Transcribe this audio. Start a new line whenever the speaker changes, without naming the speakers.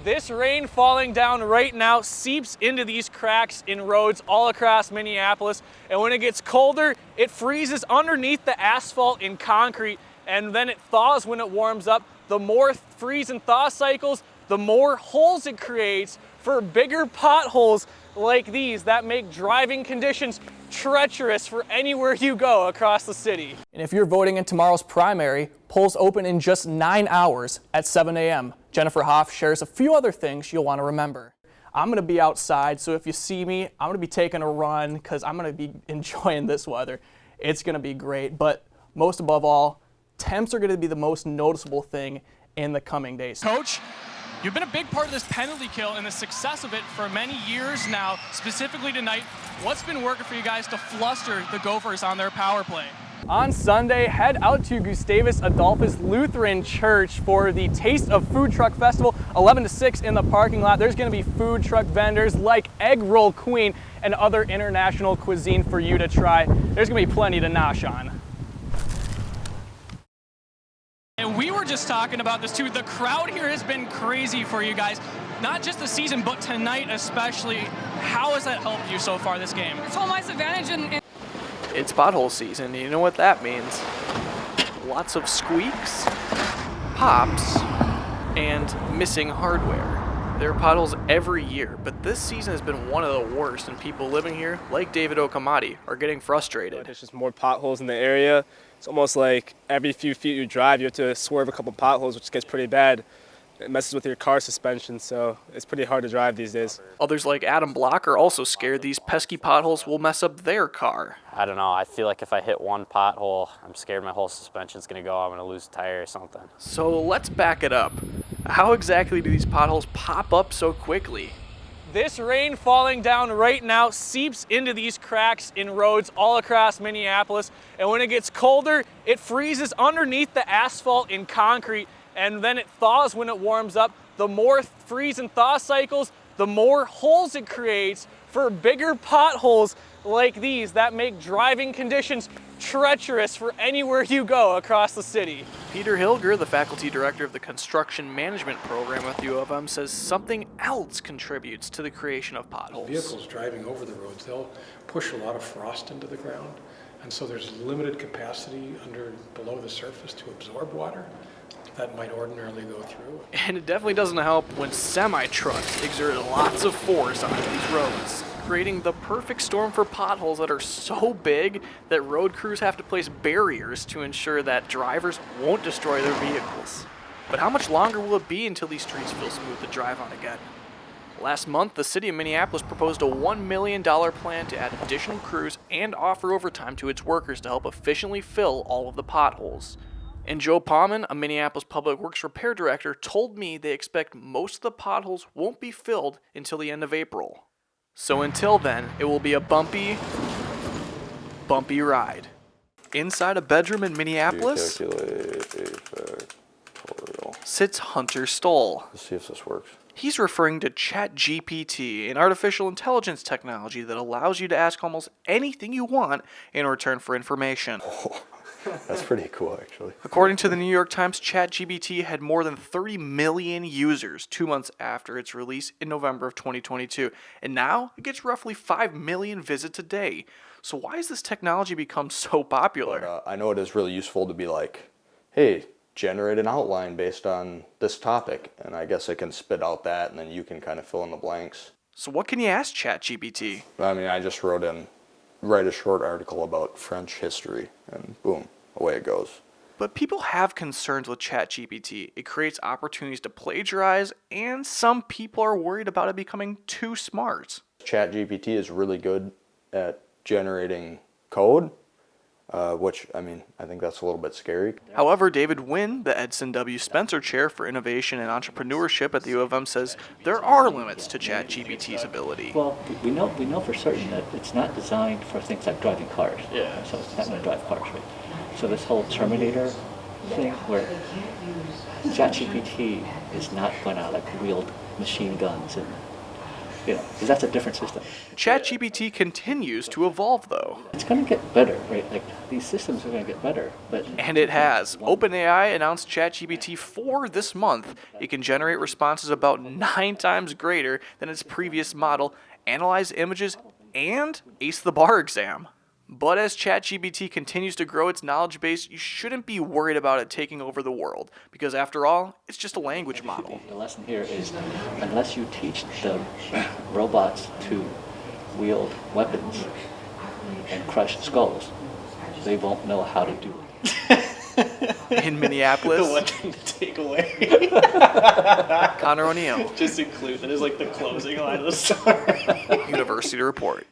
This rain falling down right now seeps into these cracks in roads all across Minneapolis, and when it gets colder, it freezes underneath the asphalt and concrete, and then it thaws when it warms up. The more freeze and thaw cycles, the more holes it creates for bigger potholes like these that make driving conditions treacherous for anywhere you go across the city. And if you're voting in tomorrow's primary, polls open in just 9 hours at 7 a.m. Jennifer Hoff shares a few other things you'll want to remember. I'm going to be outside, so if you see me, I'm going to be taking a run because I'm going to be enjoying this weather. It's going to be great, but most above all, temps are going to be the most noticeable thing in the coming days.
Coach, you've been a big part of this penalty kill and the success of it for many years now, specifically tonight. What's been working for you guys to fluster the Gophers on their power play?
On Sunday, head out to Gustavus Adolphus Lutheran Church for the Taste of Food Truck Festival, 11 to 6 in the parking lot. There's going to be food truck vendors like Egg Roll Queen and other international cuisine for you to try. There's going to be plenty to nosh on.
And we were just talking about this too. The crowd here has been crazy for you guys. Not just the season, but tonight especially. How has that helped you so far this game?
It's home ice advantage and
It's pothole season. You know what that means. Lots of squeaks, pops, and missing hardware. There are potholes every year, but this season has been one of the worst, and people living here, like David Okamati, are getting frustrated.
There's just more potholes in the area. It's almost like every few feet you drive, you have to swerve a couple potholes, which gets pretty bad. It messes with your car suspension, so it's pretty hard to drive these days.
Others like Adam Block are also scared these pesky potholes will mess up their car.
I don't know. I feel like if I hit one pothole, I'm scared my whole suspension's going to go. I'm going to lose a tire or something.
So let's back it up. How exactly do these potholes pop up so quickly? This rain falling down right now seeps into these cracks in roads all across Minneapolis, and when it gets colder, it freezes underneath the asphalt and concrete, and then it thaws when it warms up. The more freeze and thaw cycles, the more holes it creates for bigger potholes like these that make driving conditions treacherous for anywhere you go across the city. Peter Hilger, the faculty director of the construction management program at the U of M, says something else contributes to the creation of potholes.
Vehicles driving over the roads, they'll push a lot of frost into the ground, and so there's limited capacity below the surface to absorb water that might ordinarily go through.
And it definitely doesn't help when semi-trucks exert lots of force on these roads, creating the perfect storm for potholes that are so big that road crews have to place barriers to ensure that drivers won't destroy their vehicles. But how much longer will it be until these streets feel smooth to drive on again? Last month, the city of Minneapolis proposed a $1 million plan to add additional crews and offer overtime to its workers to help efficiently fill all of the potholes. And Joe Palman, a Minneapolis Public Works repair director, told me they expect most of the potholes won't be filled until the end of April. So until then, it will be a bumpy ride. Inside a bedroom in Minneapolis sits Hunter Stoll.
Let's see if this works.
He's referring to ChatGPT, an artificial intelligence technology that allows you to ask almost anything you want in return for information.
That's pretty cool, actually.
According to the New York Times, ChatGPT had more than 30 million users 2 months after its release in November of 2022, and now it gets roughly 5 million visits a day. So why has this technology become so popular?
But, I know it is really useful to be like, hey, generate an outline based on this topic, and I guess it can spit out that, and then you can kind of fill in the blanks.
So what can you ask ChatGPT?
I mean, I just write a short article about French history, and boom, away it goes.
But people have concerns with ChatGPT. It creates opportunities to plagiarize, and some people are worried about it becoming too smart.
ChatGPT is really good at generating code, which, I mean, I think that's a little bit scary.
However, David Wynn, the Edson W. Spencer Chair for Innovation and Entrepreneurship at the U of M, says there are limits to ChatGPT's ability.
Well, we know for certain that it's not designed for things like driving cars.
Yeah.
So it's not going to drive cars, right? So this whole Terminator thing where ChatGPT is not going to like wield machine guns and You know, because that's a different system.
ChatGPT continues to evolve, though.
It's going to get better, right? Like, these systems are going to get better, but...
And it has. OpenAI announced ChatGPT 4 this month. It can generate responses about 9 times greater than its previous model, analyze images, and ace the bar exam. But as ChatGPT continues to grow its knowledge base, you shouldn't be worried about it taking over the world, because after all, it's just a language model.
The lesson here is, unless you teach the robots to wield weapons and crush skulls, they won't know how to do it.
In Minneapolis,
The one thing to take away.
Connor O'Neill,
Just include that is like the closing line of the story.
University Report.